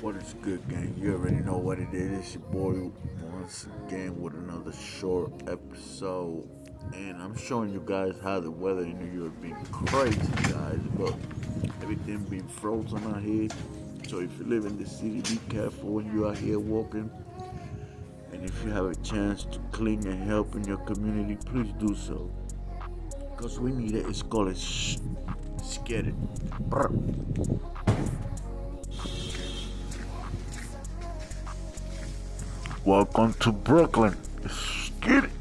What is good, gang? You already know what it is. It's your boy once again with another short episode. And I'm showing you guys how the weather in New York been crazy, guys. Look, everything been frozen out here. So if you live in the city, be careful when you are here walking. And if you have a chance to clean and help in your community, please do so. Because we need it. It's called it. Let's get it. Brr. Welcome to Brooklyn. Let's get it.